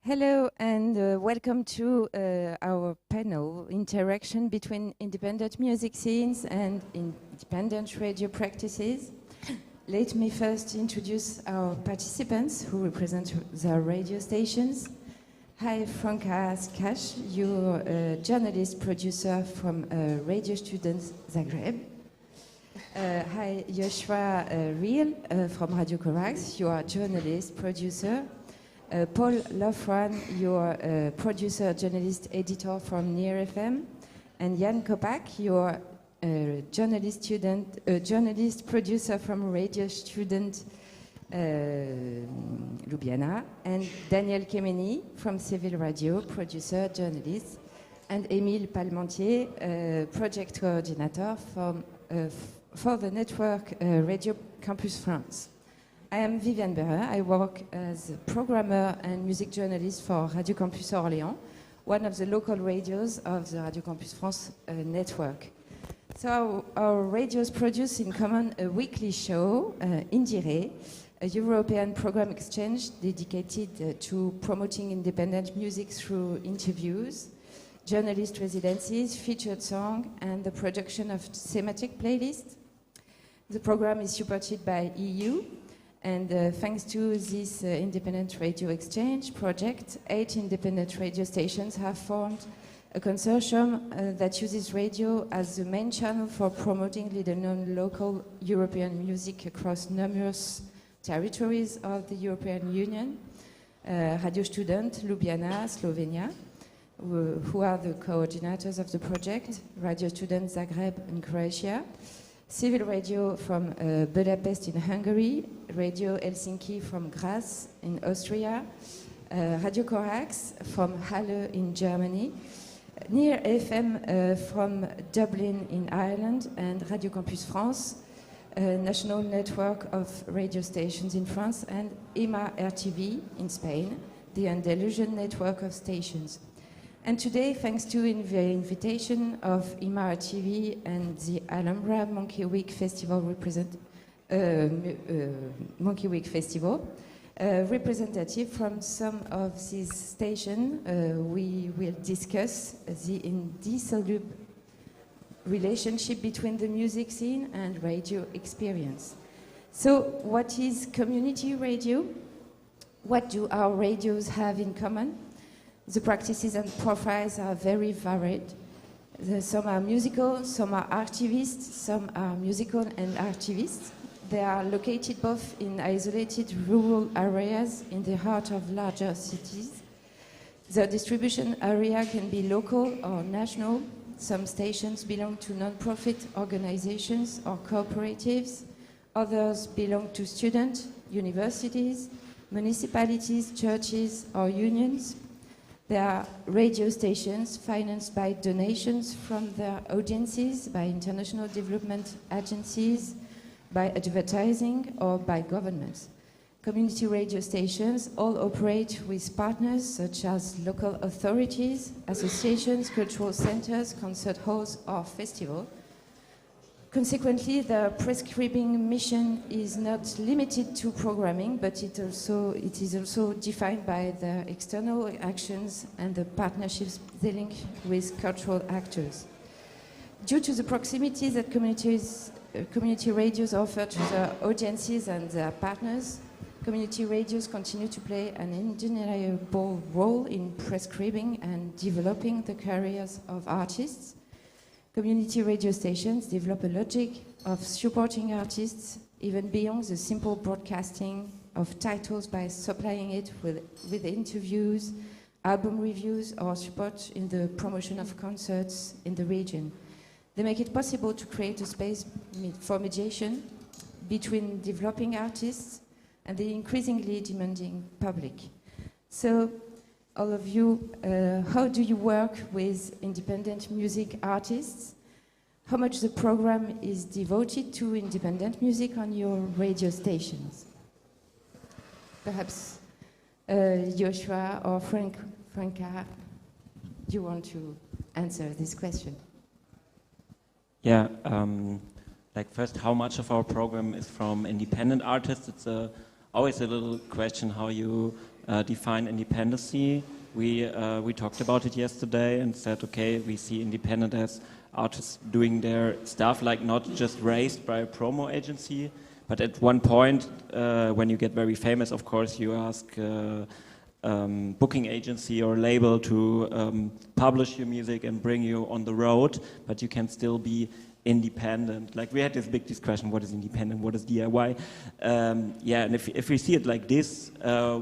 Hello and welcome to our panel, Interaction between Independent Music Scenes and Independent Radio Practices. Let me first introduce our participants who represent their radio stations. Hi, Franka, you're a journalist producer from Radio Študent, Zagreb. Hi, Joshua Riehl from Radio Corax, you are a journalist producer. Paul Loughran, you're a producer, journalist, editor from EMA-RTV FM, and Jan Kopač, you're a journalist, producer from Radio Študent, Ljubljana, and Daniel Kemeny from Civil Radio, producer, journalist, and Emile Palmantier, project coordinator for the network Radio Campus France. I am Viviane Berrer. I work as a programmer and music journalist for Radio Campus Orléans, one of the local radios of the Radio Campus France network. So our radios produce in common a weekly show, IndieRE, a European program exchange dedicated to promoting independent music through interviews, journalist residencies, featured song, and the production of thematic playlists. The program is supported by EU. And thanks to this independent radio exchange project, 8 independent radio stations have formed a consortium that uses radio as the main channel for promoting little-known local European music across numerous territories of the European Union. Radio Študent, Ljubljana, Slovenia, who are the coordinators of the project, Radio Študent, Zagreb and Croatia, Civil Radio from Budapest in Hungary, Radio Helsinki from Graz in Austria, Radio Corax from Halle in Germany, EMA-RTV FM from Dublin in Ireland, and Radio Campus France, a national network of radio stations in France, and EMA-RTV in Spain, the Andalusian network of stations. And today, thanks to the invitation of EMA-RTV and the Alhambra Monkey Week Festival representative from some of these stations, we will discuss the indissoluble relationship between the music scene and radio experience. So, what is community radio? What do our radios have in common? The practices and profiles are very varied. Some are musical, some are activists, some are musical and activists. They are located both in isolated rural areas in the heart of larger cities. The distribution area can be local or national. Some stations belong to non-profit organizations or cooperatives. Others belong to students, universities, municipalities, churches, or unions. There are radio stations financed by donations from their audiences, by international development agencies, by advertising, or by governments. Community radio stations all operate with partners such as local authorities, associations, cultural centers, concert halls, or festivals. Consequently, the prescribing mission is not limited to programming, but it is also defined by the external actions and the partnerships they link with cultural actors. Due to the proximity that community radios offer to their audiences and their partners, community radios continue to play an undeniable role in prescribing and developing the careers of artists. Community radio stations develop a logic of supporting artists even beyond the simple broadcasting of titles by supplying it with interviews, album reviews, or support in the promotion of concerts in the region. They make it possible to create a space for mediation between developing artists and the increasingly demanding public. So, all of you, how do you work with independent music artists? How much the program is devoted to independent music on your radio stations? Perhaps Joshua or Franka, do you want to answer this question? Yeah, like first, how much of our program is from independent artists? It's always a little question how you define independency. We talked about it yesterday and said, okay, we see independent as artists doing their stuff, like not just raised by a promo agency, but at one point, when you get very famous, of course, you ask booking agency or label to publish your music and bring you on the road, but you can still be independent. Like we had this big discussion, what is independent, what is DIY? Yeah, and if we see it like this,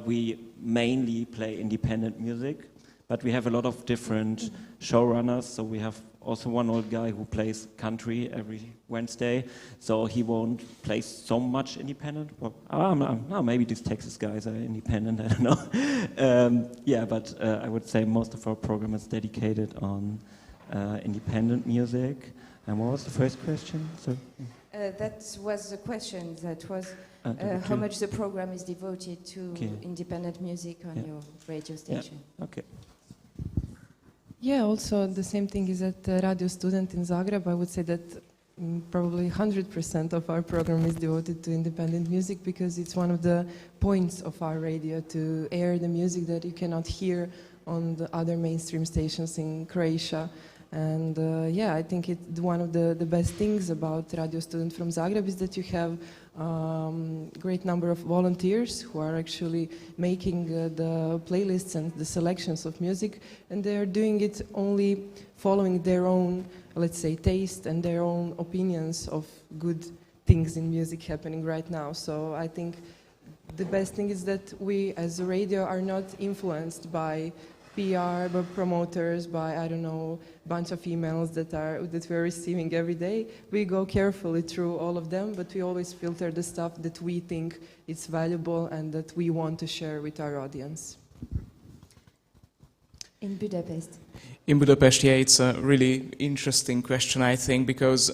we mainly play independent music, but we have a lot of different showrunners. So we have also one old guy who plays country every Wednesday, so he won't play so much independent. Well, maybe these Texas guys are independent, I don't know. Yeah, but I would say most of our program is dedicated on independent music. And what was the first question? So, that was the question. That was how much the program is devoted to independent music on your radio station. Yeah. Okay. Yeah, also the same thing is at Radio Student in Zagreb. I would say that probably 100% of our program is devoted to independent music because it's one of the points of our radio to air the music that you cannot hear on the other mainstream stations in Croatia. And yeah, I think one of the best things about Radio Student from Zagreb is that you have great number of volunteers who are actually making the playlists and the selections of music, and they are doing it only following their own, let's say, taste and their own opinions of good things in music happening right now. So I think the best thing is that we as a radio are not influenced by PR, by promoters, by, I don't know, bunch of emails that we're receiving every day. We go carefully through all of them, but we always filter the stuff that we think is valuable and that we want to share with our audience. In Budapest. In Budapest, yeah, it's a really interesting question, I think, because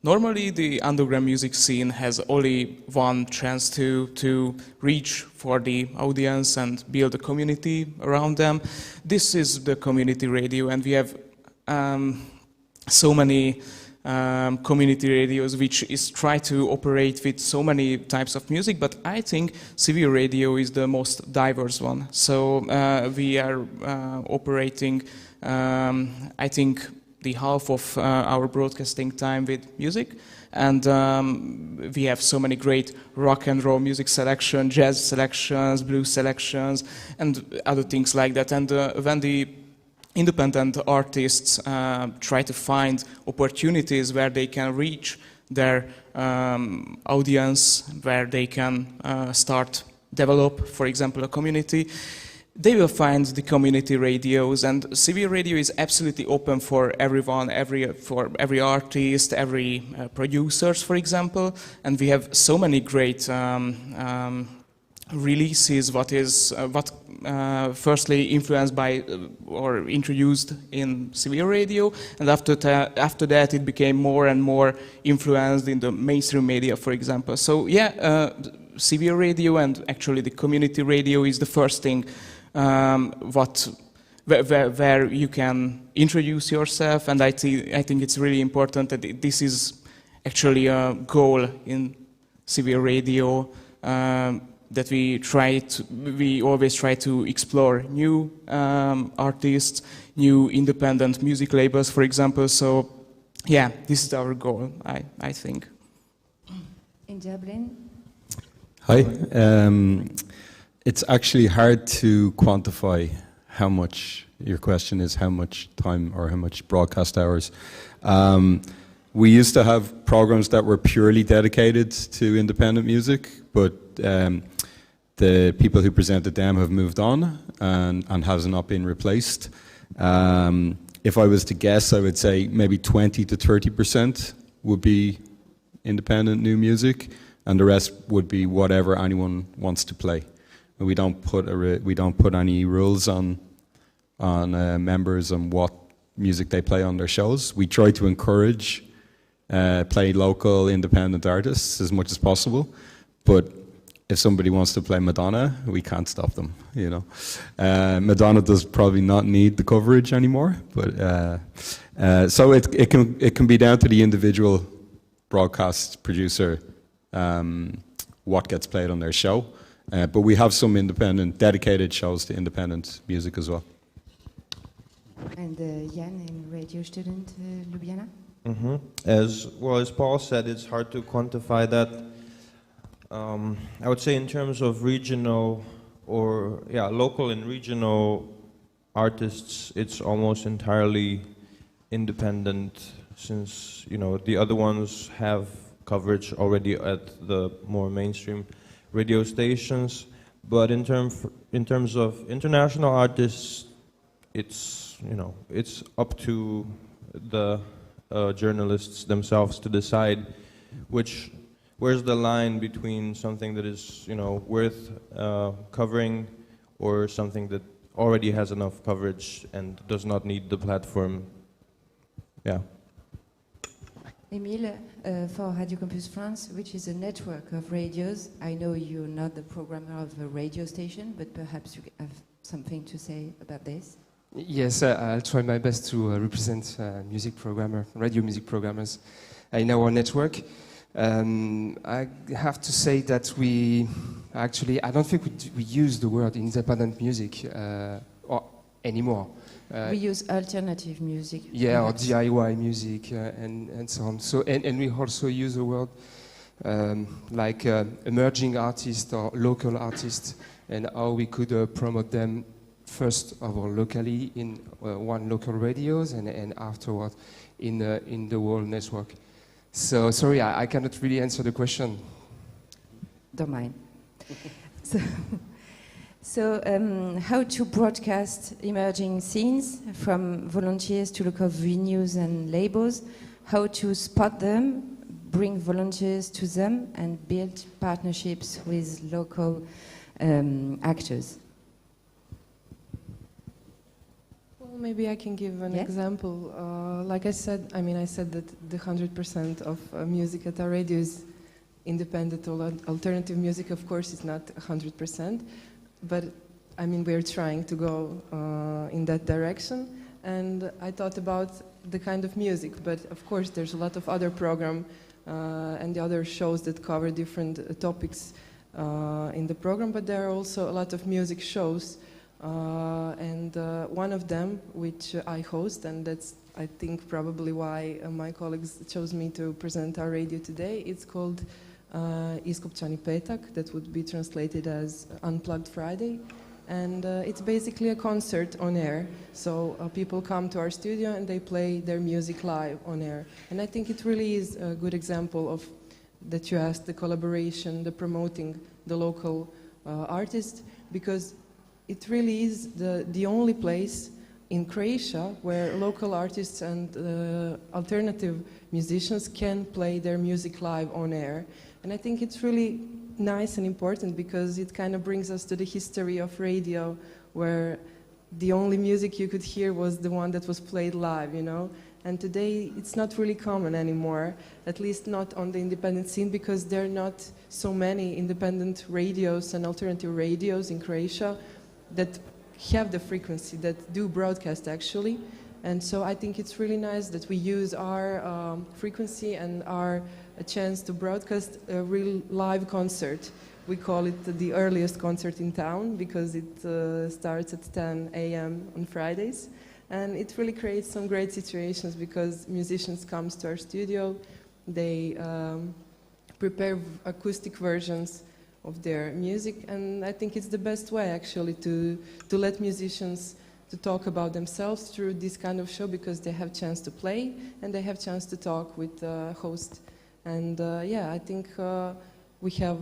normally the underground music scene has only one chance to reach for the audience and build a community around them. This is the community radio, and we have so many community radios which is try to operate with so many types of music, but I think civil radio is the most diverse one. So we are operating, I think, the half of our broadcasting time with music, and we have so many great rock and roll music selection, jazz selections, blues selections, and other things like that. And when the independent artists try to find opportunities where they can reach their audience, where they can develop, for example, a community, they will find the community radios, and civil radio is absolutely open for everyone, for every artist, every producers, for example. And we have so many great releases what firstly influenced by or introduced in civil radio, and after that it became more and more influenced in the mainstream media, for example. So yeah, civil radio and actually the community radio is the first thing where you can introduce yourself, and I think it's really important that this is actually a goal in civil radio, that we always try to explore new artists, new independent music labels, for example. So yeah, this is our goal, I think. In Dublin? Hi. It's actually hard to quantify how much, your question is how much time or how much broadcast hours. We used to have programs that were purely dedicated to independent music, but the people who presented them have moved on and has not been replaced. If I was to guess, I would say maybe 20 to 30% would be independent new music, and the rest would be whatever anyone wants to play. We don't put any rules on members and what music they play on their shows. We try to encourage play local independent artists as much as possible, but if somebody wants to play Madonna, we can't stop them, you know. Madonna does probably not need the coverage anymore, but so it can be down to the individual broadcast producer what gets played on their show. But we have some independent, dedicated shows to independent music as well. And Jan in Radio Student Ljubljana? Mm-hmm. As Paul said, it's hard to quantify that. I would say in terms of regional or local and regional artists, it's almost entirely independent, since the other ones have coverage already at the more mainstream radio stations. But in terms of international artists, it's up to the journalists themselves to decide where's the line between something that is worth covering or something that already has enough coverage and does not need the platform. Yeah. Emile, for Radio Campus France, which is a network of radios, I know you're not the programmer of a radio station, but perhaps you have something to say about this? Yes, I'll try my best to represent radio music programmers in our network. I have to say that I don't think we use the word independent music anymore. We use alternative music. Yeah, perhaps. or DIY music and so on. So and we also use the word like emerging artists or local artists, and how we could promote them first of all locally in one local radios, and afterward in the whole network. So sorry, I cannot really answer the question. Don't mind. So how to broadcast emerging scenes, from volunteers to local venues and labels, how to spot them, bring volunteers to them, and build partnerships with local actors. Well, maybe I can give an example. Like I said, I said that the 100% of music at our radio is independent or alternative music. Of course, it's not 100%. But we're trying to go in that direction, and I thought about the kind of music. But of course, there's a lot of other program and the other shows that cover different topics in the program. But there are also a lot of music shows, and one of them, which I host, and that's I think probably why my colleagues chose me to present our radio today. It's called Iskopčani petak, that would be translated as Unplugged Friday, and it's basically a concert on air. So people come to our studio and they play their music live on air, and I think it really is a good example of that you asked, the collaboration, the promoting the local artists, because it really is the only place in Croatia where local artists and alternative musicians can play their music live on air. And I think it's really nice and important, because it kind of brings us to the history of radio, where the only music you could hear was the one that was played live, And today it's not really common anymore, at least not on the independent scene, because there are not so many independent radios and alternative radios in Croatia that have the frequency, that do broadcast actually. And so I think it's really nice that we use our frequency and a chance to broadcast a real live concert. We call it the earliest concert in town, because it starts at 10 a.m. on Fridays. And it really creates some great situations, because musicians come to our studio, they prepare acoustic versions of their music, and I think it's the best way actually to let musicians to talk about themselves through this kind of show, because they have chance to play and they have chance to talk with the host. And I think we have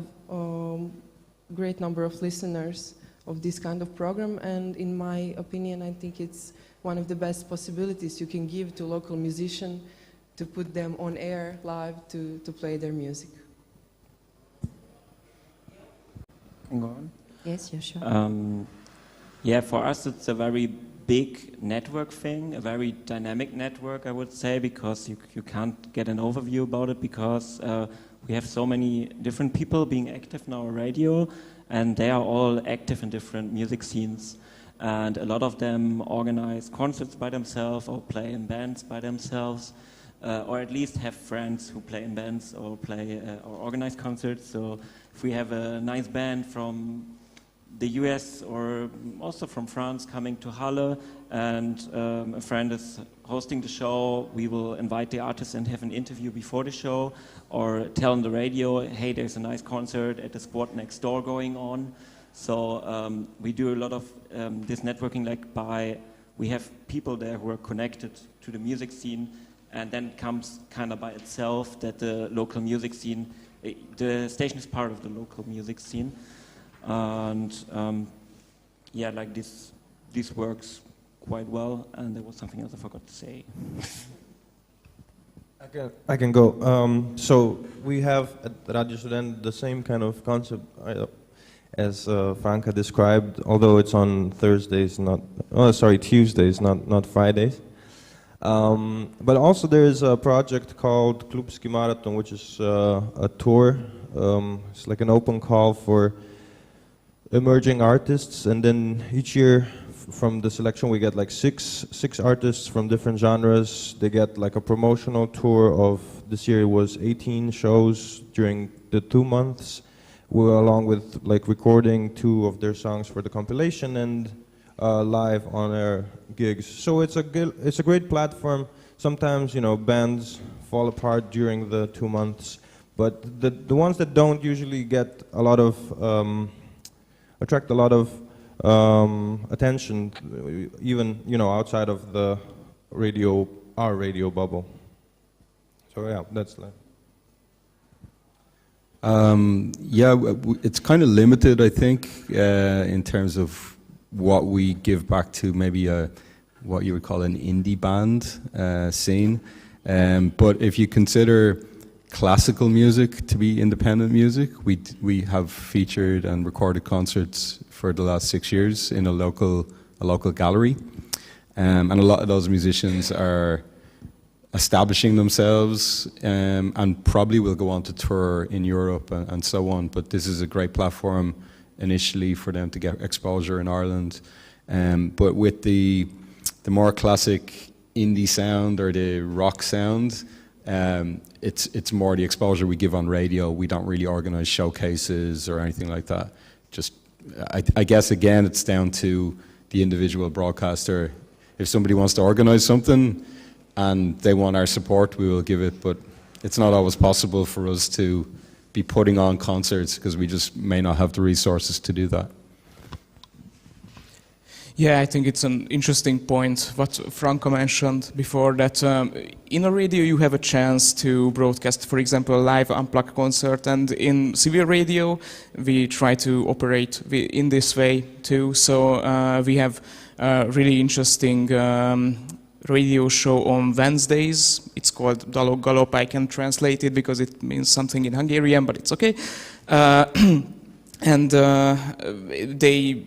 great number of listeners of this kind of program, and in my opinion, I think it's one of the best possibilities you can give to local musicians, to put them on air live to play their music. Can go on? Yes, you're sure. Yeah, for us it's a very big network thing, a very dynamic network, I would say, because you can't get an overview about it because we have so many different people being active in our radio, and they are all active in different music scenes. And a lot of them organize concerts by themselves or play in bands by themselves, or at least have friends who play in bands or play or organize concerts. So if we have a nice band from the US or also from France coming to Halle, and a friend is hosting the show, we will invite the artist and have an interview before the show, or tell on the radio, hey, there's a nice concert at the squad next door going on. So we do a lot of this networking, we have people there who are connected to the music scene, and then it comes kind of by itself that the local music scene, the station is part of the local music scene. And yeah, like this works quite well. And there was something else I forgot to say. I can go. So we have at Radio Študent the same kind of concept as Franka described, although it's on Tuesdays, not Fridays. But also there is a project called Klubski Marathon, which is a tour. It's like an open call for emerging artists, and then each year from the selection we get like six artists from different genres. They get like a promotional tour of, this year it was 18 shows during the 2 months, along with like recording 2 of their songs for the compilation and live on-air gigs. So it's a great platform. Sometimes, you know, bands fall apart during the 2 months, but the ones that don't usually get a lot of attract a lot of attention, even, you know, outside of the our radio bubble. So yeah, that's like. Yeah, it's kind of limited, I think, in terms of what we give back to maybe what you would call an indie band scene. But if you consider classical music to be independent music, we have featured and recorded concerts for the last 6 years in a local gallery, and a lot of those musicians are establishing themselves and probably will go on to tour in Europe and so on. But this is a great platform initially for them to get exposure in Ireland. But with the more classic indie sound or the rock sound, it's more the exposure we give on radio. We don't really organize showcases or anything like that. Just, I guess again, it's down to the individual broadcaster. If somebody wants to organize something and they want our support, we will give it, but it's not always possible for us to be putting on concerts because we just may not have the resources to do that. Yeah, I think it's an interesting point what Franka mentioned before, that in a radio you have a chance to broadcast, for example, a live unplugged concert, and in civil radio we try to operate in this way too. So we have a really interesting radio show on Wednesdays. It's called Dalok Galop. I can translate it because it means something in Hungarian, but it's okay. And they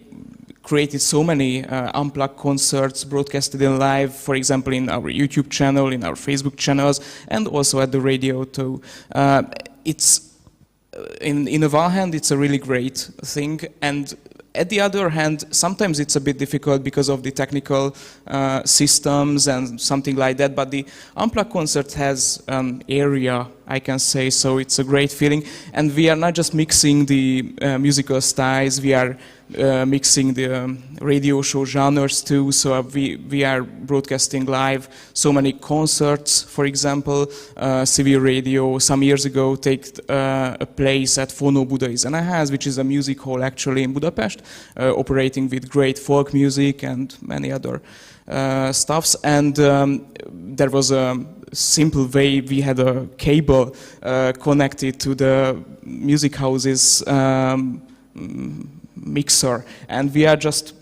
created so many unplugged concerts broadcasted in live, for example, in our YouTube channel, in our Facebook channels, and also at the radio too. It's in the one hand, it's a really great thing, and at the other hand, sometimes it's a bit difficult because of the technical systems and something like that, but the unplugged concert has area, I can say, so it's a great feeling. And we are not just mixing the musical styles, we are mixing the radio show genres too, so we are broadcasting live so many concerts. For example, civil radio some years ago took a place at Fonó Budai Zeneház, which is a music hall actually in Budapest, operating with great folk music and many other stuffs. And there was a simple way, we had a cable connected to the music house's mixer, and we are just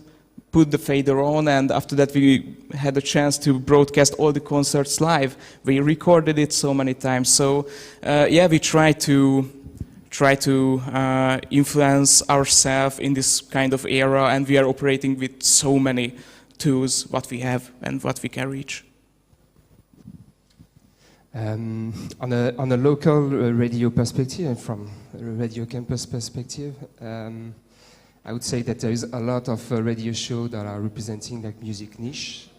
put the fader on, and after that we had a chance to broadcast all the concerts live. We recorded it so many times, so yeah, we try to try to influence ourselves in this kind of era, and we are operating with so many tools what we have and what we can reach. On a local radio perspective and from a radio campus perspective, I would say that there is a lot of radio shows that are representing like music niche,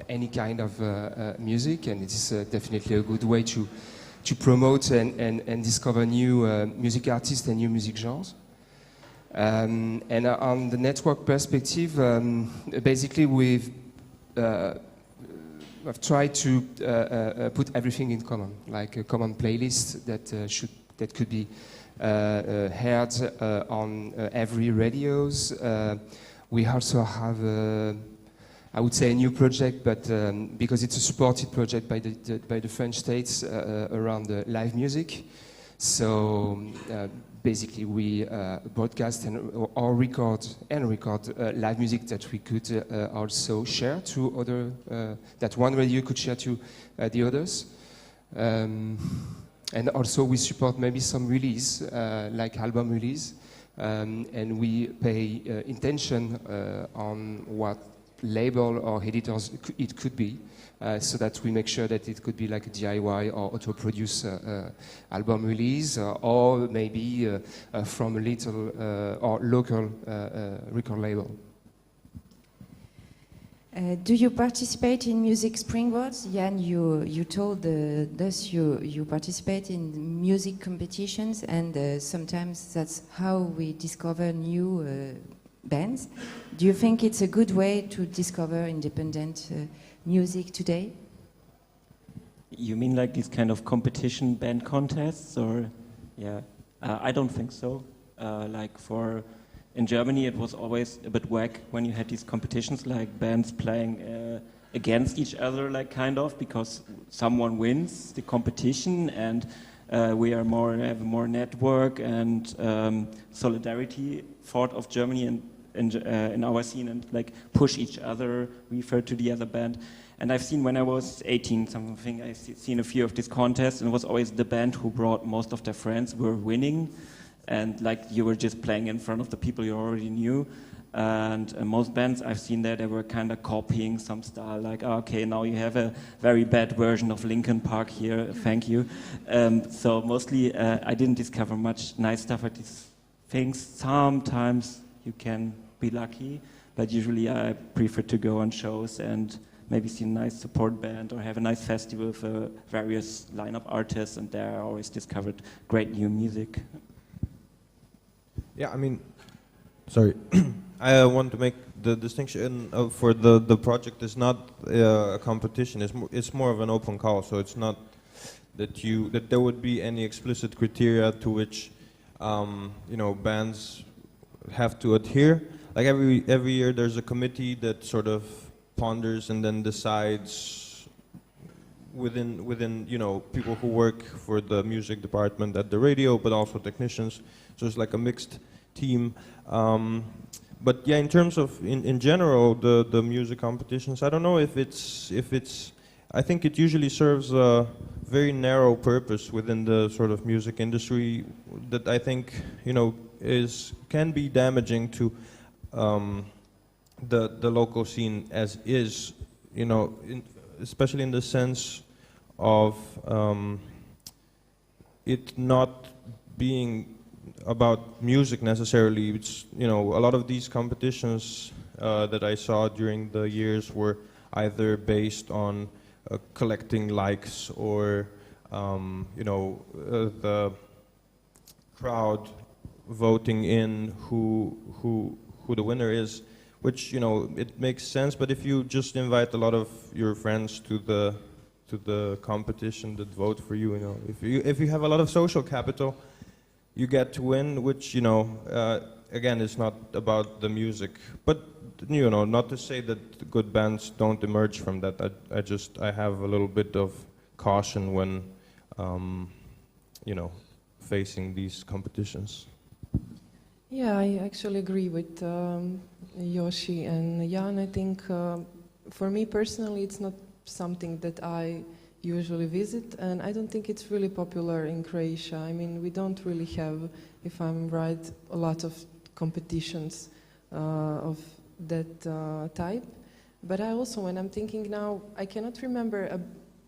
any kind of music, and it is definitely a good way to promote and discover new music artists and new music genres. And on the network perspective, basically we've tried to put everything in common, like a common playlist that could be heard on every radios. We also have, I would say, a new project, but because it's a supported project by the French states around live music. So basically, we broadcast or record live music that we could also share to other, that one radio could share to the others. And also we support maybe some release, like album release, and we pay attention on what label or editors it could be, so that we make sure that it could be like a DIY or auto-produce album release, or maybe from a little or local record label. Do you participate in music springboards? Jan, you told us you participate in music competitions, and sometimes that's how we discover new bands. Do you think it's a good way to discover independent music today? You mean like these kind of competition band contests, or? Yeah, I don't think so. In Germany, it was always a bit whack when you had these competitions, like bands playing against each other, like kind of, because someone wins the competition, and we have more network and solidarity thought of Germany and in our scene, and like push each other, refer to the other band. And I've seen when I was 18 something, I've seen a few of these contests, and it was always the band who brought most of their friends were winning. And like you were just playing in front of the people you already knew, and most bands I've seen there, they were kind of copying some style, like, oh, okay, now you have a very bad version of Linkin Park here, thank you. So mostly I didn't discover much nice stuff at these things. Sometimes you can be lucky, but usually I prefer to go on shows and maybe see a nice support band or have a nice festival for various lineup artists, and there I always discovered great new music. Yeah, I mean, sorry, I want to make the distinction for the project is not a competition. It's more of an open call. So it's not that there would be any explicit criteria to which bands have to adhere. Like every year, there's a committee that sort of ponders and then decides within people who work for the music department at the radio, but also technicians. So it's like a mixed team. But yeah, in terms of in general the music competitions, I don't know if it's I think it usually serves a very narrow purpose within the sort of music industry that I think can be damaging to the local scene as is, especially in the sense of it not being about music necessarily. It's a lot of these competitions that I saw during the years were either based on collecting likes or the crowd voting in who the winner is, which it makes sense. But if you just invite a lot of your friends to the competition that vote for you, if you have a lot of social capital, you get to win, which again is not about the music. But not to say that good bands don't emerge from that. I have a little bit of caution when facing these competitions. Yeah, I actually agree with Yoshi and Jan. I think for me personally, it's not something that I usually visit, and I don't think it's really popular in Croatia. I mean, we don't really have, if I'm right, a lot of competitions of that type. But I also, when I'm thinking now, I cannot remember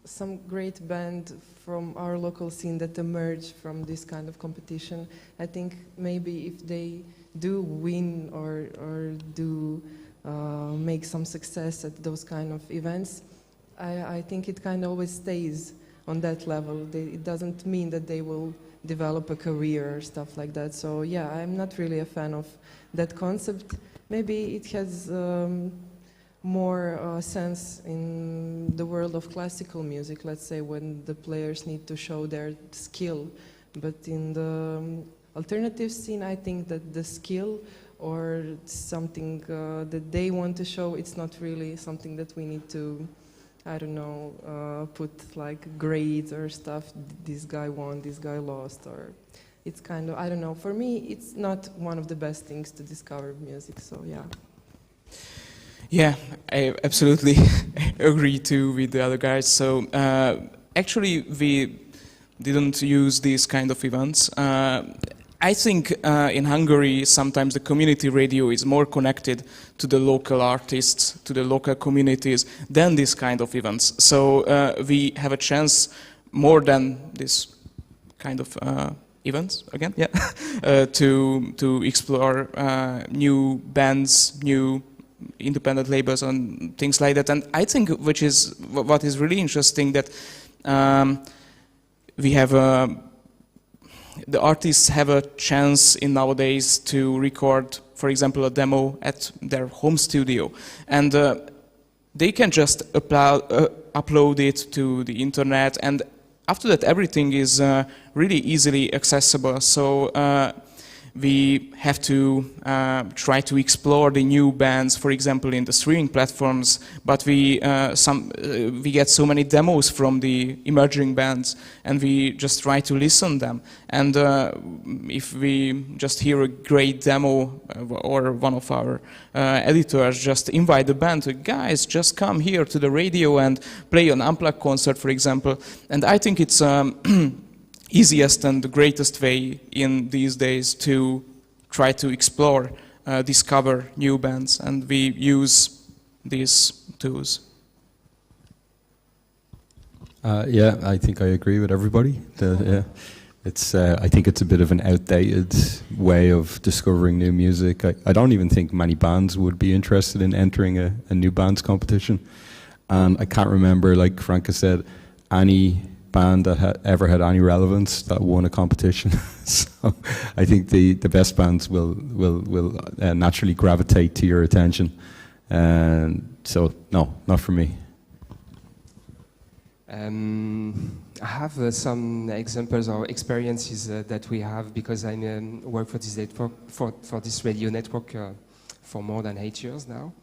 some great band from our local scene that emerged from this kind of competition. I think maybe if they do win or do make some success at those kind of events, I think it kind of always stays on that level. It doesn't mean that they will develop a career or stuff like that. So yeah, I'm not really a fan of that concept. Maybe it has more sense in the world of classical music, let's say, when the players need to show their skill. But in the alternative scene, I think that the skill or something that they want to show, it's not really something that we need to, I don't know, put like grades or stuff. This guy won, this guy lost, or it's kind of, I don't know. For me, it's not one of the best things to discover music, so yeah. Yeah, I absolutely agree too with the other guys. So actually, we didn't use these kind of events. I think in Hungary, sometimes the community radio is more connected to the local artists, to the local communities, than this kind of events. So we have a chance more than this kind of events, again, yeah, to explore new bands, new independent labels and things like that. And I think what is really interesting that we have the artists have a chance in nowadays to record, for example, a demo at their home studio, and they can just upload it to the internet, and after that everything is really easily accessible. So we have to try to explore the new bands, for example, in the streaming platforms, but we get so many demos from the emerging bands, and we just try to listen them. And if we just hear a great demo, or one of our editors just invite the band to, guys, just come here to the radio and play an unplugged concert, for example. And I think it's easiest and the greatest way in these days to try to explore, discover new bands, and we use these tools. Yeah, I think I agree with everybody. I think it's a bit of an outdated way of discovering new music. I don't even think many bands would be interested in entering a new bands competition. And I can't remember, like Franka said, any band that ever had any relevance that won a competition. So I think the best bands will naturally gravitate to your attention. And so no, not for me. I have some examples or experiences that we have, because I work for this network, for this radio network for more than 8 years now.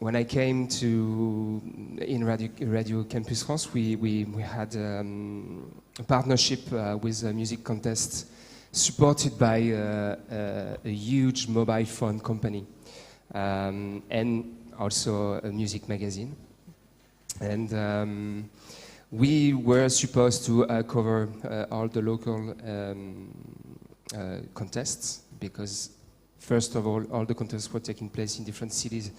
When I came in Radio Campus France, we had a partnership with a music contest supported by a huge mobile phone company and also a music magazine. And we were supposed to cover all the local contests, because first of all the contests were taking place in different cities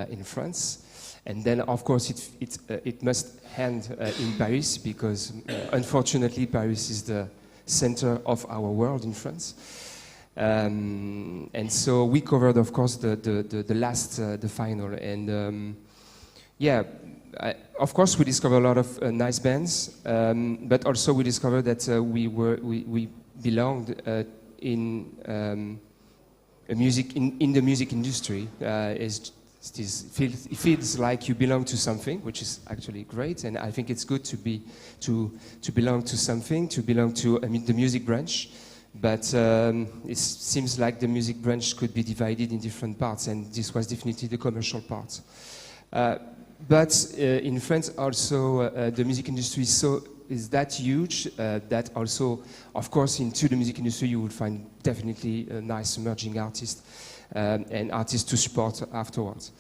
in France, and then of course it must end in Paris, because unfortunately Paris is the center of our world in France, and so we covered, of course, the final, and yeah, of course we discovered a lot of nice bands, but also we discovered that we belonged in the music industry. It feels like you belong to something, which is actually great, and I think it's good to belong to something, to belong to the music branch. But it seems like the music branch could be divided in different parts, and this was definitely the commercial part. But in France also, the music industry is that huge that also, of course, into the music industry you would find definitely a nice emerging artist. And artists to support afterwards.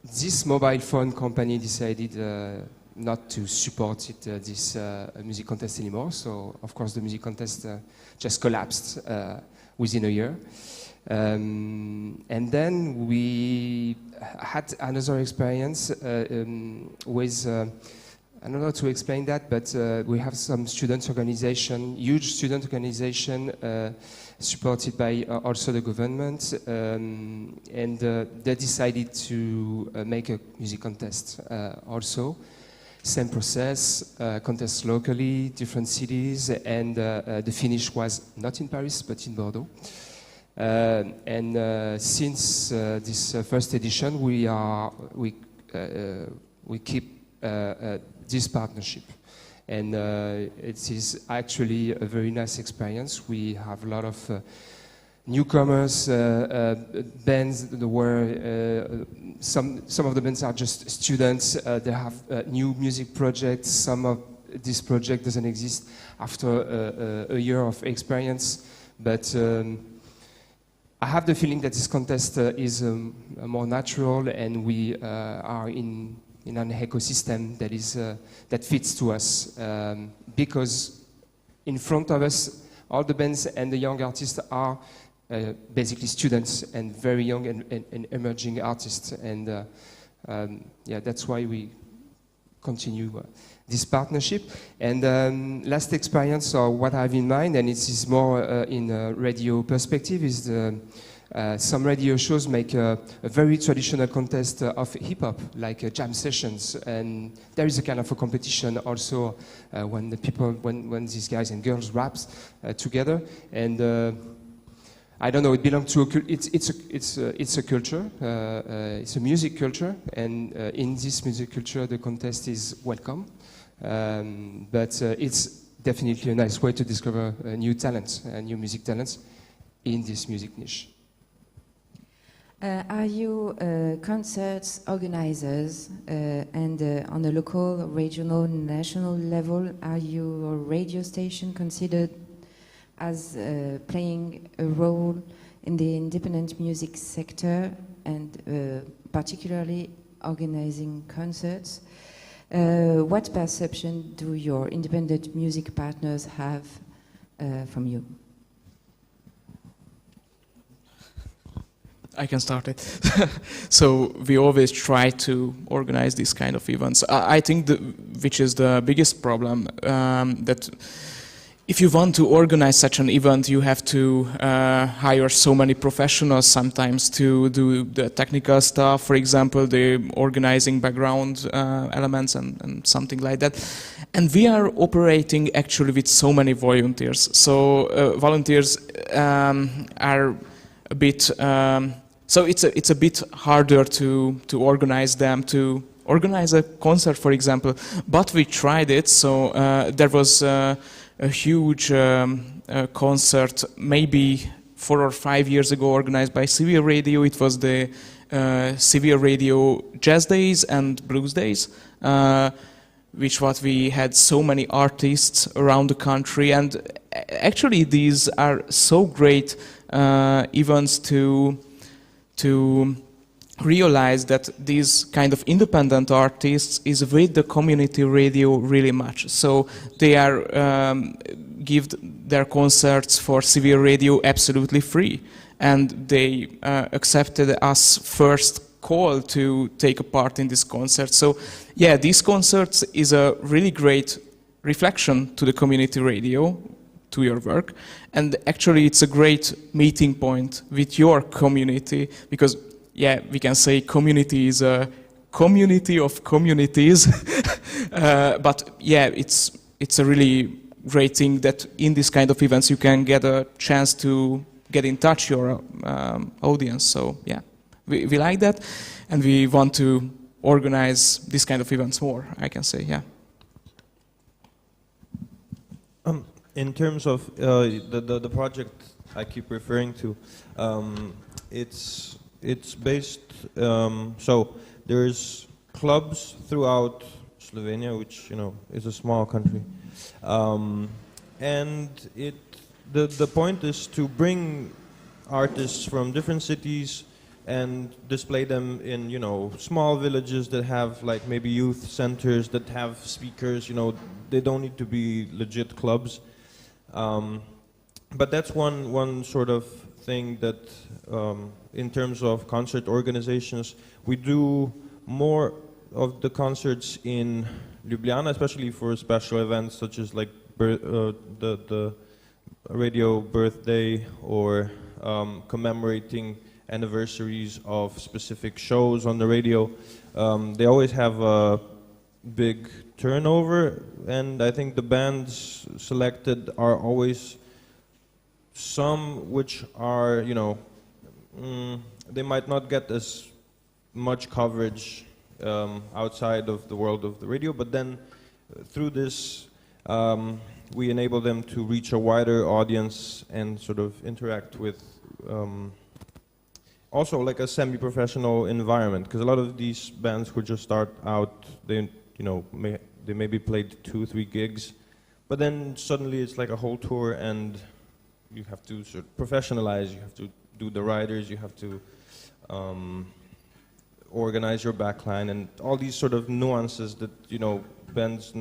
this mobile phone company decided not to support this music contest anymore. So, of course, the music contest just collapsed within a year. And then we had another experience with, I don't know how to explain that, but we have some student organization, huge student organization, supported by also the government, and they decided to make a music contest also. Same process, contest locally, different cities, and the finish was not in Paris, but in Bordeaux. And since this first edition, we keep this partnership, and it is actually a very nice experience. We have a lot of newcomers, bands where some of the bands are just students. They have new music projects. Some of this project doesn't exist after a year of experience, but I have the feeling that this contest is more natural, and we are in an ecosystem that is that fits to us, because in front of us, all the bands and the young artists are basically students and very young and emerging artists, and yeah, that's why we continue this partnership. And last experience, or what I have in mind, and it is more in a radio perspective, is some radio shows make a very traditional contest of hip-hop, like jam sessions, and there is a kind of a competition also when the people, when these guys and girls raps together, and I don't know, it belongs to it's a culture, it's a music culture, and in this music culture the contest is welcome, but it's definitely a nice way to discover new talents, new music talents in this music niche. Are you concerts organizers, and on a local, regional, national level, are your radio station considered as playing a role in the independent music sector, and particularly organizing concerts? What perception do your independent music partners have from you? I can start it. So we always try to organize these kind of events. I think which is the biggest problem, that if you want to organize such an event, you have to hire so many professionals sometimes to do the technical stuff, for example, the organizing background elements and something like that. And we are operating actually with so many volunteers. So volunteers are a bit, so it's a bit harder to organize them, to organize a concert, for example. But we tried it, so there was a huge concert, maybe 4 or 5 years ago, organized by Severe Radio. It was the Severe Radio Jazz Days and Blues Days, which what we had so many artists around the country, and actually these are so great events to realize that these kind of independent artists is with the community radio really much. So they are give their concerts for Severe Radio absolutely free, and they accepted us first call to take a part in this concert. So yeah, these concerts is a really great reflection to the community radio, to your work, and actually it's a great meeting point with your community, because yeah, we can say community is a community of communities, but yeah, it's a really great thing that in this kind of events you can get a chance to get in touch your audience. So yeah, we like that, and we want to organize this kind of events more, I can say, yeah. In terms of the project I keep referring to, it's based, so there's clubs throughout Slovenia, which, you know, is a small country, and the point is to bring artists from different cities and display them in, you know, small villages that have like maybe youth centers that have speakers. You know, they don't need to be legit clubs. But that's one sort of thing that, in terms of concert organizations, we do more of the concerts in Ljubljana, especially for special events such as like the radio birthday or commemorating anniversaries of specific shows on the radio. They always have a big turnover, and I think the bands selected are always some which are, you know, they might not get as much coverage outside of the world of the radio, but then through this we enable them to reach a wider audience and sort of interact with also like a semi-professional environment, because a lot of these bands who just start out, they, you know, they maybe played 2-3 gigs, but then suddenly it's like a whole tour, and you have to sort of professionalize, you have to do the riders, you have to organize your backline, and all these sort of nuances that, you know, bands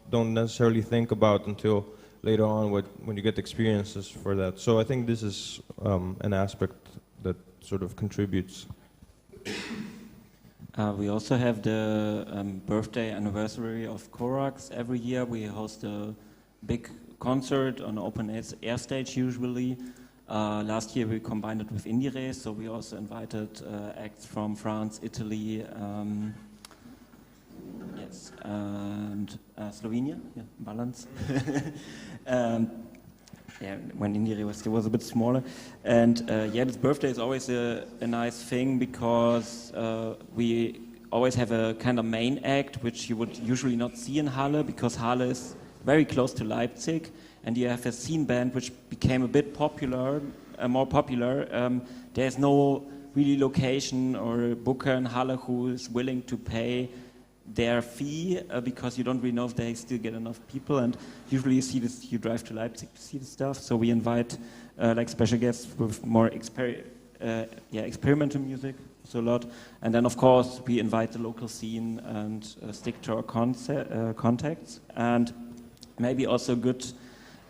don't necessarily think about until later on when you get experiences for that. So I think this is an aspect that sort of contributes. We also have the birthday anniversary of Corax. Every year we host a big concert on open air stage usually. Last year we combined it with IndieRE, so we also invited acts from France, Italy, yes, and Slovenia, yeah, balance. Yeah, when IndieRE was a bit smaller. And yeah, this birthday is always a nice thing, because we always have a kind of main act, which you would usually not see in Halle, because Halle is very close to Leipzig, and you have a scene band which became a bit popular, more popular. There's no really location or booker in Halle who is willing to pay their fee, because you don't really know if they still get enough people, and usually you see this, you drive to Leipzig to see the stuff, so we invite like special guests with more experimental music, so a lot, and then of course we invite the local scene and stick to our contacts. And maybe also a good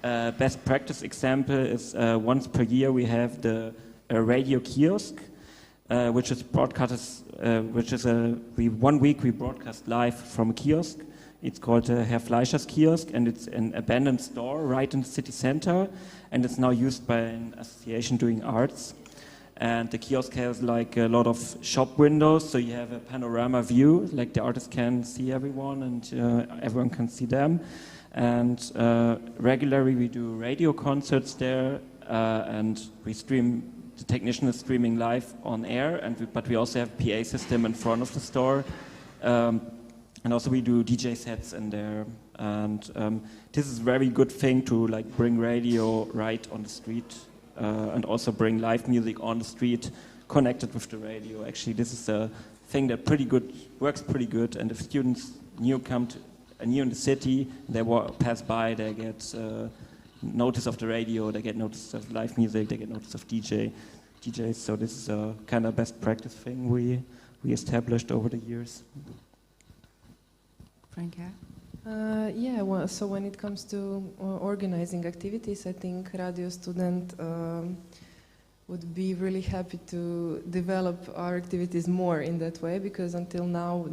best practice example is once per year we have the radio kiosk, which is broadcast, one week we broadcast live from a kiosk. It's called Herr Fleischer's kiosk, and it's an abandoned store right in the city center, and it's now used by an association doing arts. And the kiosk has like a lot of shop windows, so you have a panorama view, like the artist can see everyone and everyone can see them. And regularly we do radio concerts there, and we stream. The technician is streaming live on air, but we also have a PA system in front of the store, and also we do DJ sets in there. And this is a very good thing to like bring radio right on the street, and also bring live music on the street connected with the radio. Actually, this is a thing that works pretty good. And if students new in the city, they pass by, they get notice of the radio, they get notice of live music, they get notice of DJs. So this is a kind of best practice thing we established over the years. Franka? Yeah, well, so when it comes to organizing activities, I think Radio Student would be really happy to develop our activities more in that way, because until now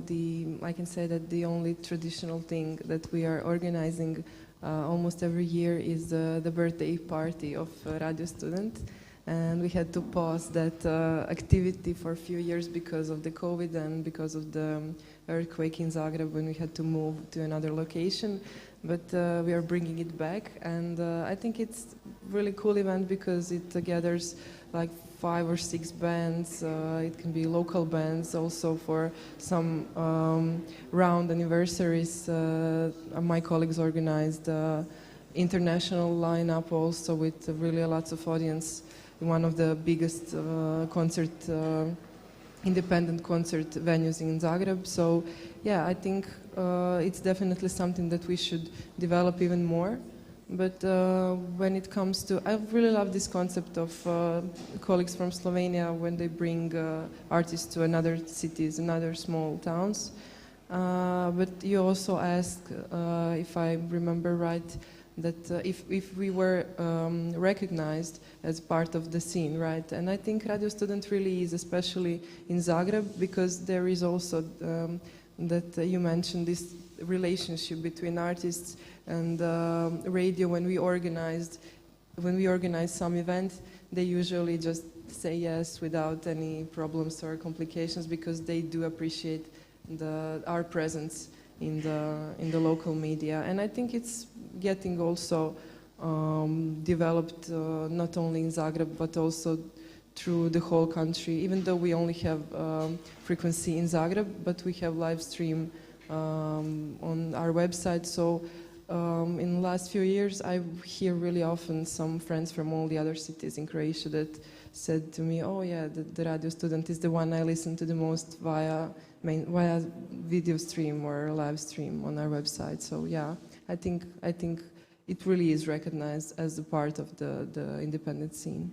I can say that the only traditional thing that we are organizing almost every year is the birthday party of Radio Student, and we had to pause that activity for a few years because of the COVID and because of the earthquake in Zagreb when we had to move to another location, but we are bringing it back, and I think it's a really cool event because it gathers like 5 or 6 bands. It can be local bands also for some round anniversaries. My colleagues organized international lineup also with really lots of audience in one of the biggest independent concert venues in Zagreb. So yeah, I think it's definitely something that we should develop even more, But when it comes to, I really love this concept of colleagues from Slovenia when they bring artists to another cities, another small towns. But you also asked, if I remember right, that if we were recognized as part of the scene, right? And I think Radio Student really is, especially in Zagreb, because there is also that you mentioned this relationship between artists and radio. When we organize some event, they usually just say yes without any problems or complications, because they do appreciate our presence in the local media. And I think it's getting also developed not only in Zagreb but also through the whole country, even though we only have frequency in Zagreb, but we have live stream on our website. So in the last few years, I hear really often some friends from all the other cities in Croatia that said to me, oh yeah, the Radio Student is the one I listen to the most via video stream or live stream on our website. So yeah, I think it really is recognized as a part of the independent scene.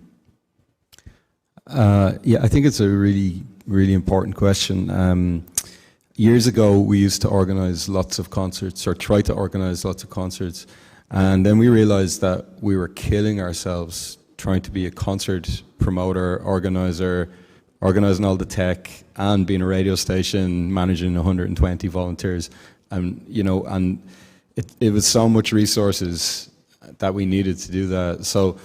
Yeah, I think it's a really, really important question. Years ago, we used to organize lots of concerts, or try to organize lots of concerts, and then we realized that we were killing ourselves trying to be a concert promoter, organizing all the tech, and being a radio station, managing 120 volunteers, and it was so much resources that we needed to do that. So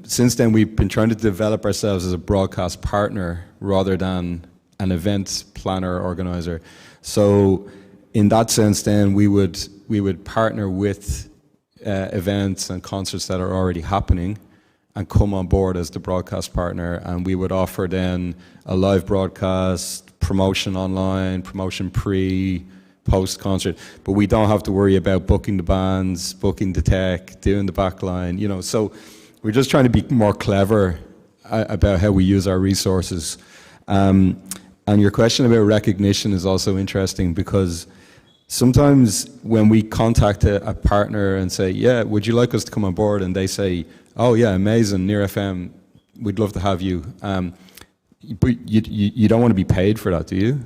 since then, we've been trying to develop ourselves as a broadcast partner rather than an event planner, organizer. So in that sense, then we would partner with events and concerts that are already happening and come on board as the broadcast partner, and we would offer then a live broadcast, promotion online, promotion post-concert, but we don't have to worry about booking the bands, booking the tech, doing the backline, so we're just trying to be more clever about how we use our resources. And your question about recognition is also interesting, because sometimes when we contact a partner and say, yeah, would you like us to come on board? And they say, oh yeah, amazing, EMA FM, we'd love to have you. But you don't want to be paid for that, do you?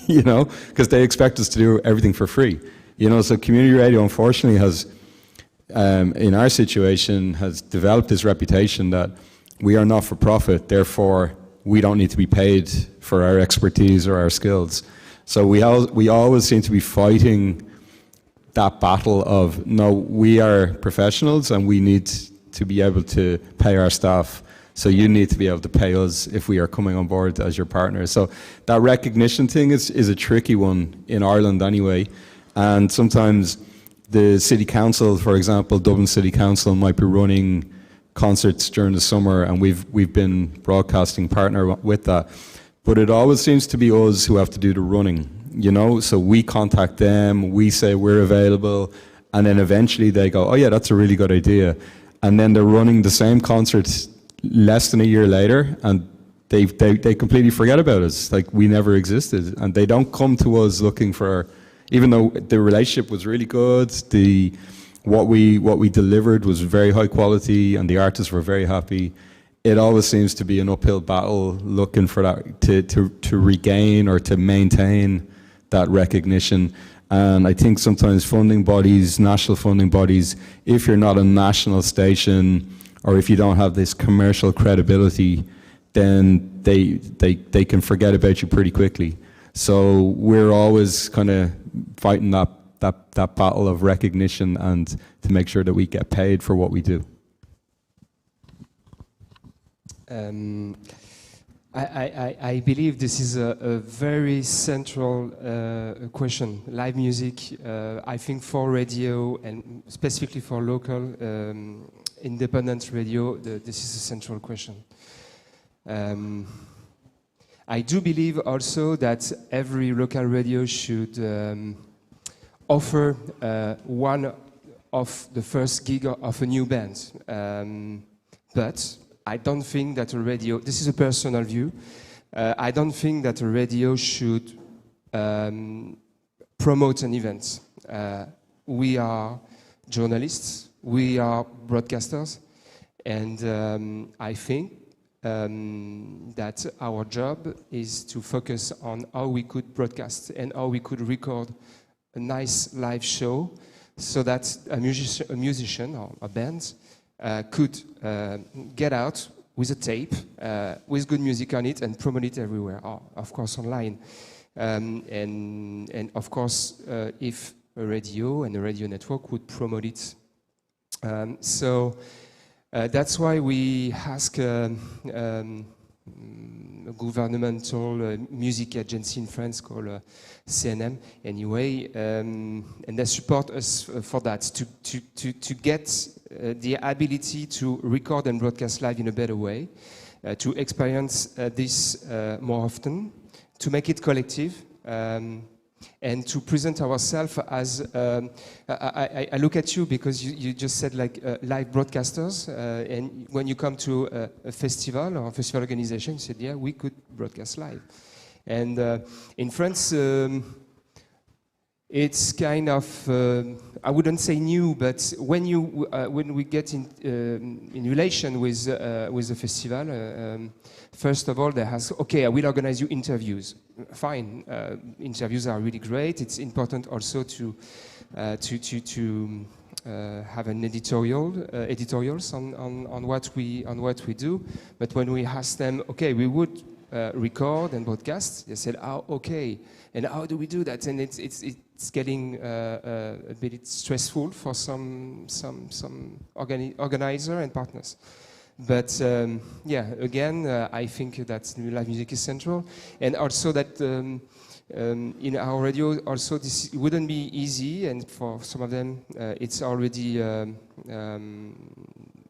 Because they expect us to do everything for free. So community radio, unfortunately, has, in our situation, has developed this reputation that we are not for profit, therefore we don't need to be paid for our expertise or our skills. So we always seem to be fighting that battle of, no, we are professionals and we need to be able to pay our staff. So you need to be able to pay us if we are coming on board as your partner. So that recognition thing is a tricky one in Ireland anyway. And sometimes the city council, for example, Dublin City Council might be running concerts during the summer, and we've been broadcasting partner with that. But it always seems to be us who have to do the running, So we contact them, we say we're available, and then eventually they go, oh yeah, that's a really good idea. And then they're running the same concerts less than a year later, and they completely forget about us, like we never existed. And they don't come to us looking for, even though the relationship was really good, what we delivered was very high quality, and the artists were very happy. It always seems to be an uphill battle looking for that to regain or to maintain that recognition. And I think sometimes funding bodies, national funding bodies, if you're not a national station or if you don't have this commercial credibility, then they can forget about you pretty quickly. So we're always kind of fighting that battle of recognition and to make sure that we get paid for what we do. I believe this is a very central question. Live music, I think for radio and specifically for local independent radio, this is a central question. I do believe also that every local radio should offer one of the first gig of a new band. But I don't think that a radio, this is a personal view, I don't think that a radio should promote an event. We are journalists, we are broadcasters, and I think that our job is to focus on how we could broadcast and how we could record a nice live show so that a musician or a band could get out with a tape, with good music on it, and promote it everywhere, of course online. And of course, if a radio and a radio network would promote it. So that's why we ask a governmental music agency in France called CNM, anyway, and they support us for that, to get the ability to record and broadcast live in a better way, to experience this more often, to make it collective, and to present ourselves as, I look at you because you just said like live broadcasters, and when you come to a festival or a festival organization, you said, yeah, we could broadcast live. And in France, it's kind of, I wouldn't say new, but when we get in relation with a festival, first of all, they ask, okay, I will organize you interviews. Fine, interviews are really great. It's important also to have an editorials on what we do. But when we ask them, okay, we would record and broadcast, they said, oh, okay, and how do we do that? And it's getting a bit stressful for some organizer and partners. But yeah, again, I think that live music is central, and also that in our radio, also this wouldn't be easy, and for some of them, it's already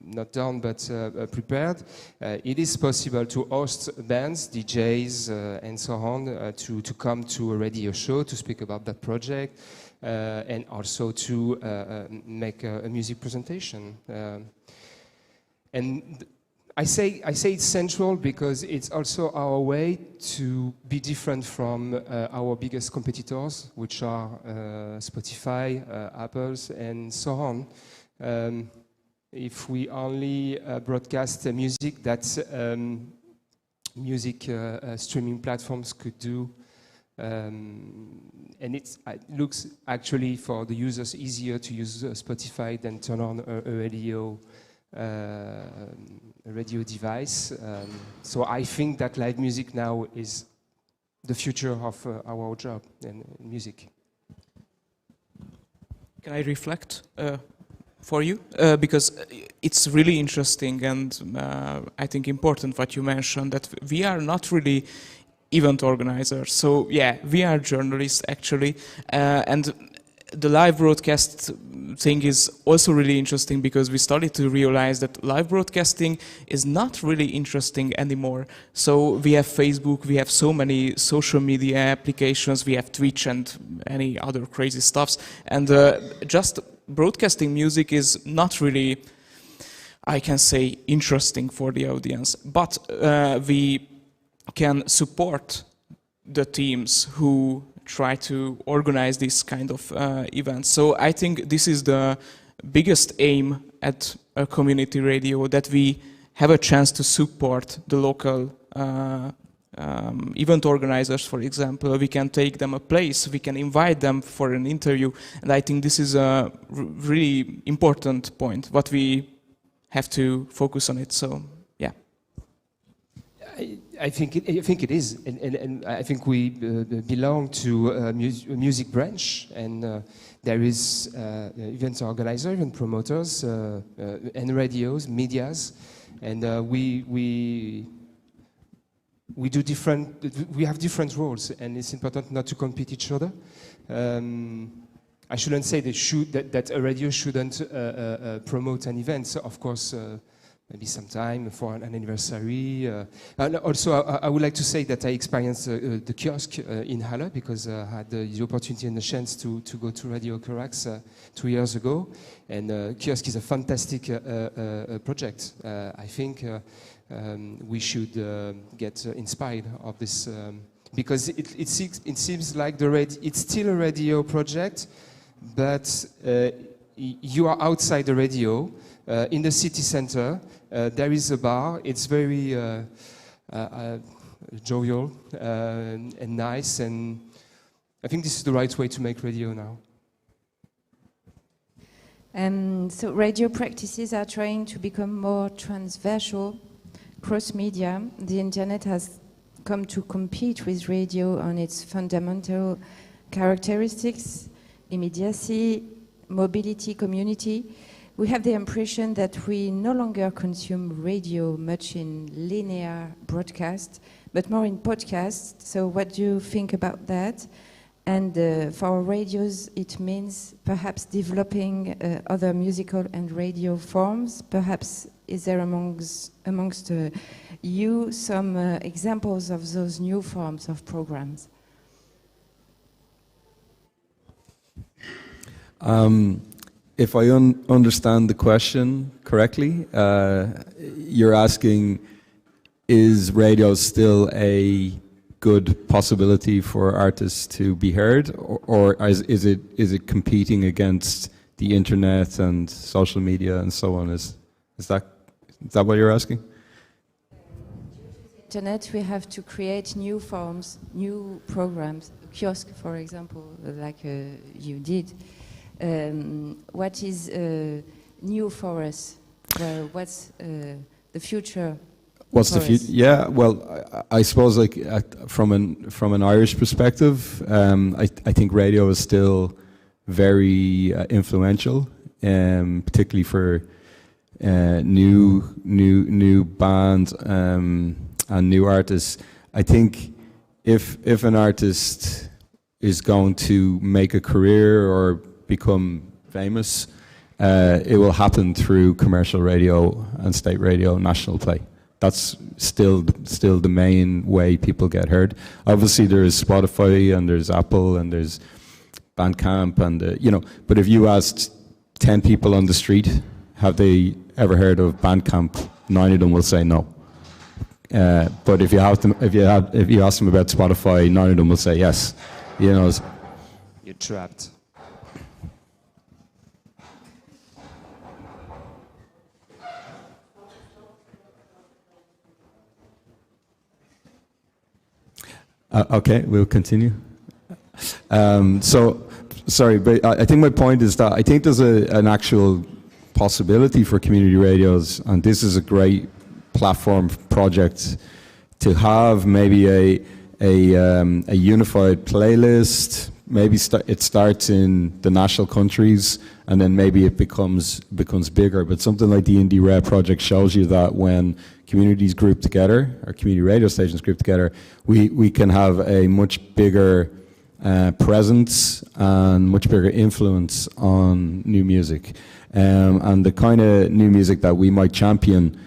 not done, but prepared. It is possible to host bands, DJs, and so on, to come to a radio show to speak about that project, and also to make a music presentation. And I say it's central because it's also our way to be different from our biggest competitors, which are Spotify, Apple's, and so on. If we only broadcast music that music streaming platforms could do, and it looks actually for the users easier to use Spotify than turn on a radio device. So I think that live music now is the future of our job in music. Can I reflect for you? Because it's really interesting and I think important what you mentioned, that we are not really event organizers. So yeah, we are journalists actually, and the live broadcast thing is also really interesting because we started to realize that live broadcasting is not really interesting anymore. So we have Facebook, we have so many social media applications, we have Twitch and any other crazy stuffs, and just broadcasting music is not really, I can say, interesting for the audience. But we can support the teams who try to organize this kind of events. So I think this is the biggest aim at a community radio, that we have a chance to support the local event organizers, for example. We can take them a place, we can invite them for an interview, and I think this is a really important point, what we have to focus on it. So yeah. I think it is, and I think we belong to a music branch, and there is event organizer, event promoters, and radios, medias, and we do different. We have different roles, and it's important not to compete each other. I shouldn't say that a radio shouldn't promote an event. So of course. Maybe sometime for an anniversary. And also, I would like to say that I experienced the kiosk in Halle because I had the opportunity and the chance to go to Radio Corax 2 years ago. And kiosk is a fantastic project. I think we should get inspired of this because it seems like it's still a radio project, but you are outside the radio, in the city center. There is a bar. It's very jovial and nice, and I think this is the right way to make radio now. So radio practices are trying to become more transversal, cross-media. The internet has come to compete with radio on its fundamental characteristics, immediacy, mobility, community. We have the impression that we no longer consume radio much in linear broadcast, but more in podcasts. So what do you think about that? And for radios, it means perhaps developing other musical and radio forms. Perhaps is there amongst you some examples of those new forms of programs? If I understand the question correctly, you're asking, is radio still a good possibility for artists to be heard, or is it competing against the internet and social media and so on? Is that what you're asking? Internet, we have to create new forms, new programs. Kiosk, for example, like you did. What is new for us? Well, what's the future? What's the future? Yeah, well, I suppose like from an Irish perspective, I think radio is still very influential, particularly for new bands and new artists. I think if an artist is going to make a career or become famous, it will happen through commercial radio and state radio, national play. That's still the main way people get heard. Obviously, there is Spotify and there's Apple and there's Bandcamp and But if you asked 10 people on the street, have they ever heard of Bandcamp? 9 of them will say no. But if you ask them about Spotify, 9 of them will say yes. You're trapped. Okay, we'll continue. Sorry, but I think my point is that I think there's an actual possibility for community radios, and this is a great platform project to have maybe a unified playlist. Maybe it starts in the national countries, and then maybe it becomes bigger. But something like the IndieRE project shows you that when communities group together, or community radio stations group together, we can have a much bigger presence and much bigger influence on new music. And the kind of new music that we might champion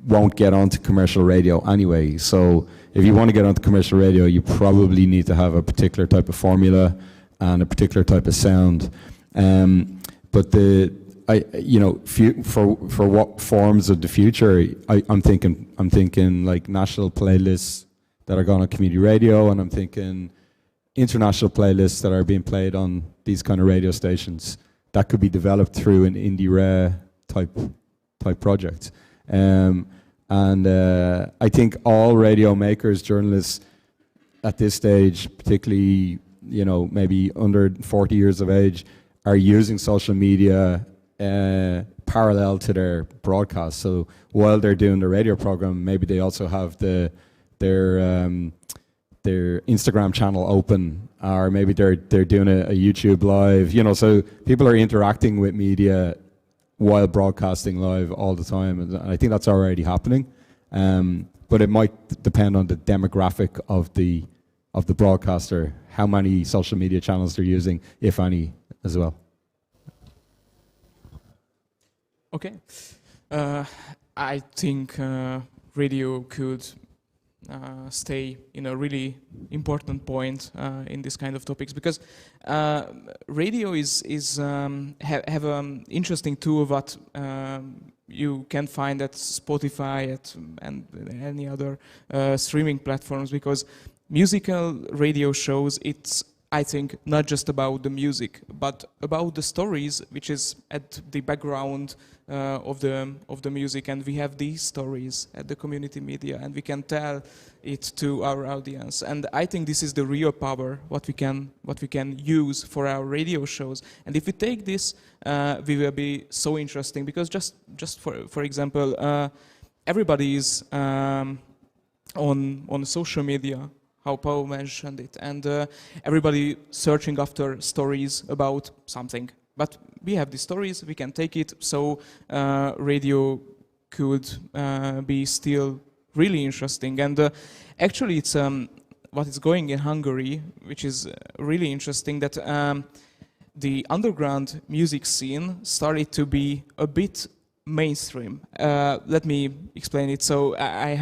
won't get onto commercial radio anyway. So if you want to get onto commercial radio, you probably need to have a particular type of formula and a particular type of sound. But for what forms of the future, I'm thinking like national playlists that are going on community radio, and I'm thinking international playlists that are being played on these kind of radio stations that could be developed through an IndieRE type project. And I think all radio makers, journalists at this stage, particularly maybe under 40 years of age, are using social media parallel to their broadcast. So while they're doing the radio program, maybe they also have their Instagram channel open, or maybe they're doing a YouTube live. So people are interacting with media while broadcasting live all the time, and I think that's already happening. But it might depend on the demographic of the broadcaster, how many social media channels they're using, if any, as well. Okay. I think radio could stay in a really important point in this kind of topics, because radio have an interesting tool that you can find at Spotify and any other streaming platforms, because musical radio shows, it's I think, not just about the music, but about the stories which is at the background of the music, and we have these stories at the community media, and we can tell it to our audience. And I think this is the real power what we can use for our radio shows. And if we take this, we will be so interesting, because just for example, everybody is on social media, how Paul mentioned it, and everybody searching after stories about something. But we have these stories, we can take it, so radio could be still really interesting. And actually it's what is going in Hungary, which is really interesting, that the underground music scene started to be a bit mainstream. Let me explain it. So I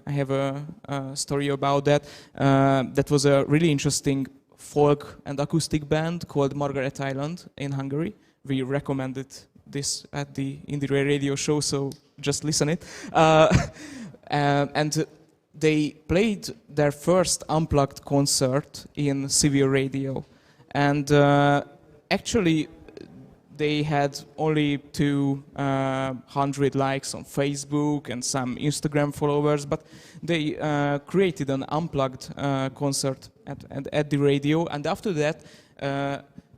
have a story about that. That was a really interesting folk and acoustic band called Margaret Island in Hungary. We recommended this at the IndieRE radio show, so just listen it. And they played their first unplugged concert in civil radio, and actually they had only 200 likes on Facebook and some Instagram followers, but they created an unplugged concert at the radio, and after that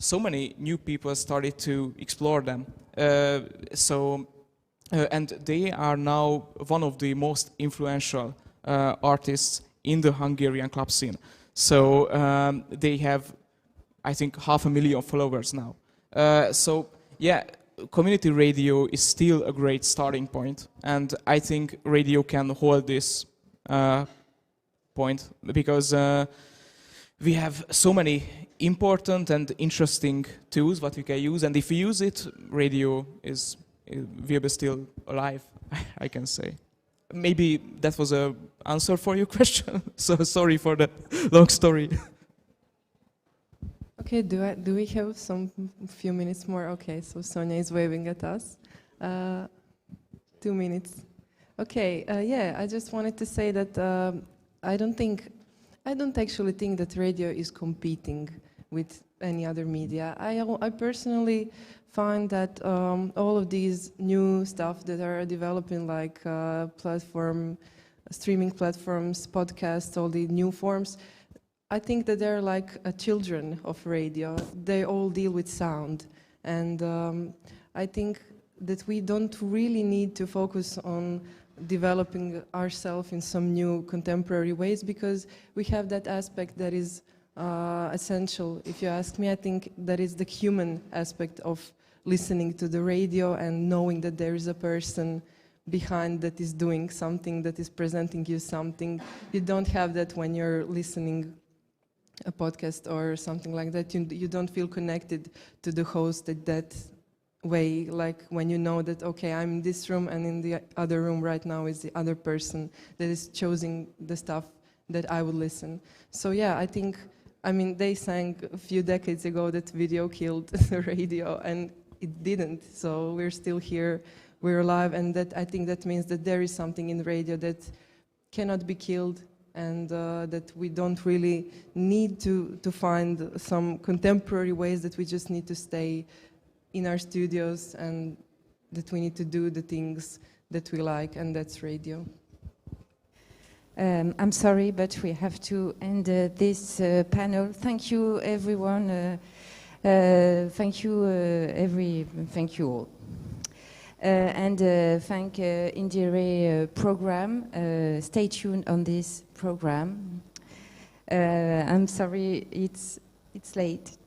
so many new people started to explore them. And they are now one of the most influential artists in the Hungarian club scene. So they have, I think, 500,000 followers now. So yeah, community radio is still a great starting point, and I think radio can hold this point, because we have so many important and interesting tools that we can use, and if we use it, radio will be still alive, I can say. Maybe that was an answer for your question, so sorry for the long story. Okay, do we have some few minutes more? Okay, so Sonia is waving at us. 2 minutes. Okay, yeah, I just wanted to say that I don't actually think that radio is competing with any other media. I personally find that all of these new stuff that are developing, like streaming platforms, podcasts, all the new forms, I think that they're like children of radio. They all deal with sound. And I think that we don't really need to focus on developing ourselves in some new contemporary ways, because we have that aspect that is essential. If you ask me, I think that is the human aspect of listening to the radio and knowing that there is a person behind that is doing something, that is presenting you something. You don't have that when you're listening a podcast or something like that. You don't feel connected to the host that way, like when you know that, okay, I'm in this room and in the other room right now is the other person that is choosing the stuff that I would listen. So yeah, I mean, they sang a few decades ago that video killed the radio, and it didn't. So we're still here, we're alive, and I think that means that there is something in radio that cannot be killed, and that we don't really need to find some contemporary ways, that we just need to stay in our studios, and that we need to do the things that we like, and that's radio. I'm sorry, but we have to end this panel. Thank you, everyone. Thank you all. And thank IndieRE program. Stay tuned on this program. I'm sorry, it's late.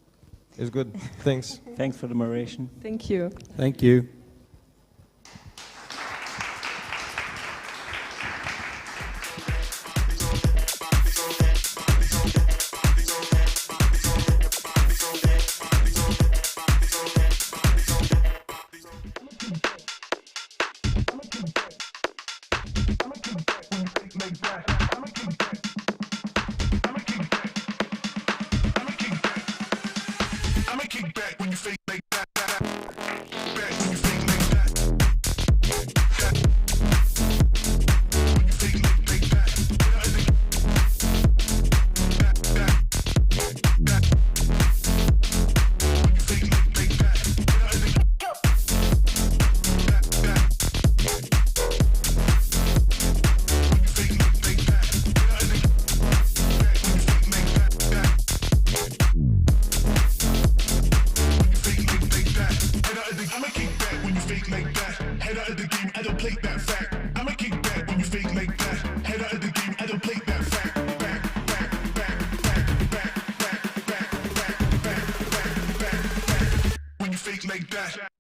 It's good. Thanks. Thanks for the moderation. Thank you. Thank you. I'ma kick back when you fake back when you fake that.